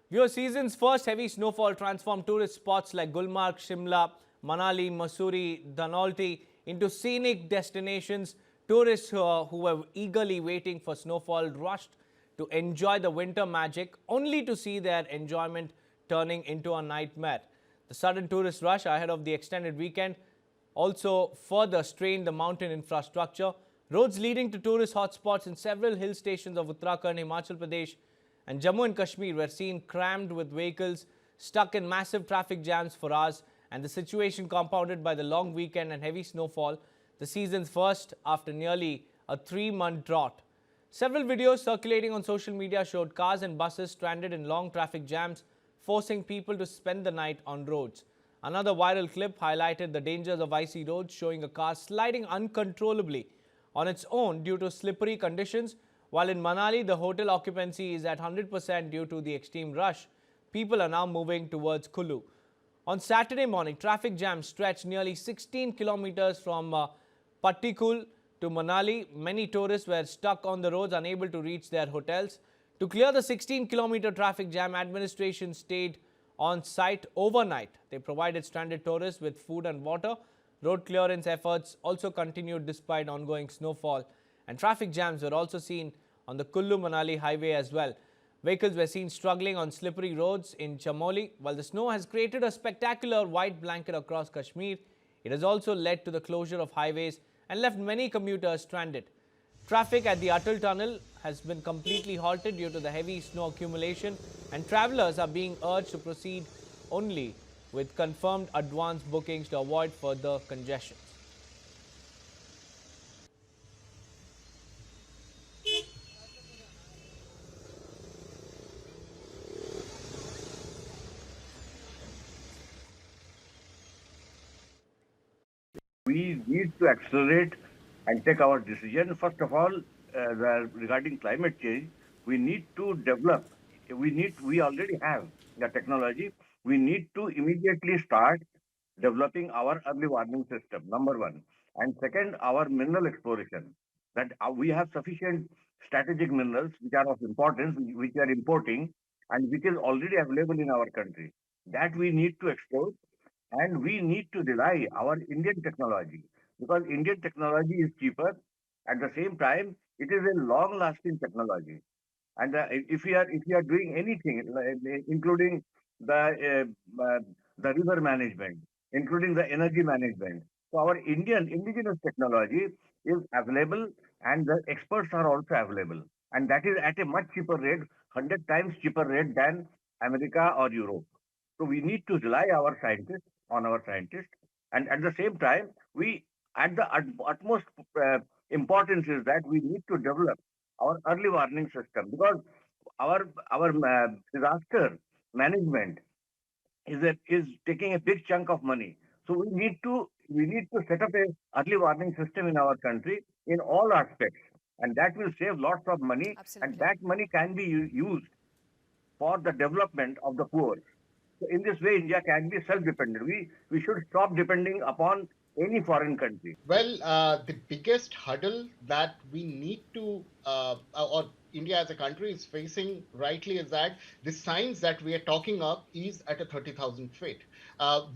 Your season's first heavy snowfall transformed tourist spots like Gulmarg, Shimla, Manali, Mussoorie, Dhanaulti into scenic destinations. Tourists who were eagerly waiting for snowfall rushed to enjoy the winter magic, only to see their enjoyment turning into a nightmare. The sudden tourist rush ahead of the extended weekend also further strained the mountain infrastructure. Roads leading to tourist hotspots in several hill stations of Uttarakhand, Himachal Pradesh, and Jammu and Kashmir were seen crammed with vehicles stuck in massive traffic jams for hours, and the situation compounded by the long weekend and heavy snowfall, the season's first after nearly a 3-month drought. Several videos circulating on social media showed cars and buses stranded in long traffic jams, forcing people to spend the night on roads. Another viral clip highlighted the dangers of icy roads, showing a car sliding uncontrollably on its own due to slippery conditions. While in Manali, the hotel occupancy is at 100% due to the extreme rush, people are now moving towards Kullu. On Saturday morning, traffic jams stretched nearly 16 kilometers from Patlikuhl to Manali. Many tourists were stuck on the roads, unable to reach their hotels. To clear the 16-kilometer traffic jam, administration stayed on site overnight. They provided stranded tourists with food and water. Road clearance efforts also continued despite ongoing snowfall, and traffic jams were also seen on the Kullu-Manali highway as well. Vehicles were seen struggling on slippery roads in Chamoli. While the snow has created a spectacular white blanket across Kashmir, it has also led to the closure of highways and left many commuters stranded. Traffic at the Atal Tunnel has been completely halted due to the heavy snow accumulation, and travelers are being urged to proceed only with confirmed advance bookings to avoid further congestion. We need to accelerate and take our decision. First of all, regarding climate change, we need to develop. We already have the technology. We need to immediately start developing our early warning system. Number one, and second, our mineral exploration. That we have sufficient strategic minerals which are of importance, which we are importing, and which is already available in our country. That we need to explore, and we need to rely our Indian technology, because Indian technology is cheaper. At the same time, it is a long-lasting technology. And if we are doing anything, including the river management, including the energy management, so our Indian indigenous technology is available, and the experts are also available, and that is at a much cheaper rate, 100 times cheaper rate than America or Europe. So we need to rely on our scientists, and at the same time, we at the utmost uh, importance is that we need to develop our early warning system, because our disaster management is taking a big chunk of money. So we need to set up a early warning system in our country in all aspects, and that will save lots of money, and Absolutely. that money can be used for the development of the poor. So in this way, India can be self-dependent. We should stop depending upon any foreign country. Well, the biggest hurdle that we need to, or India as a country is facing rightly, is that the science that we are talking of is at a 30,000 feet.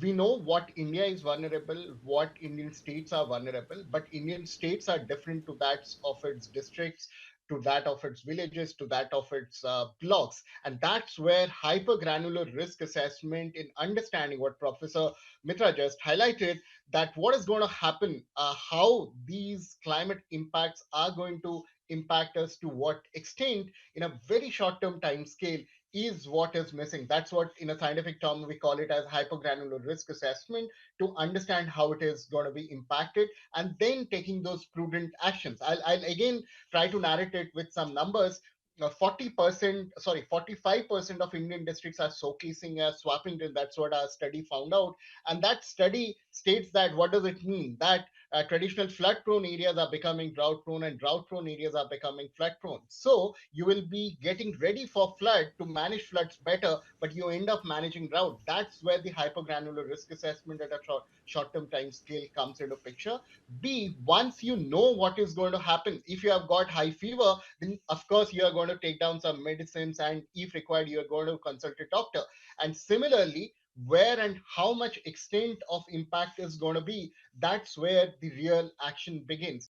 We know what India is vulnerable, what Indian states are vulnerable, but Indian states are different to that of its districts, to that of its villages, to that of its blocks. And that's where hyper-granular risk assessment in understanding what Professor Mitra just highlighted, that what is going to happen, how these climate impacts are going to impact us, to what extent in a very short term time scale, is what is missing. That's what in a scientific term we call it as hypergranular risk assessment, to understand how it is going to be impacted and then taking those prudent actions. I'll again try to narrate it with some numbers. 40%, sorry, 45% of Indian districts are showcasing as swapping. That's what our study found out. And that study states that, what does it mean? That Traditional flood prone areas are becoming drought prone, and drought prone areas are becoming flood prone. So you will be getting ready for flood to manage floods better, but you end up managing drought. That's where the hypergranular risk assessment at a short term time scale comes into picture. B, once you know what is going to happen, if you have got high fever, then of course you are going to take down some medicines, and if required, you are going to consult a doctor. And similarly, where and how much extent of impact is going to be, that's where the real action begins.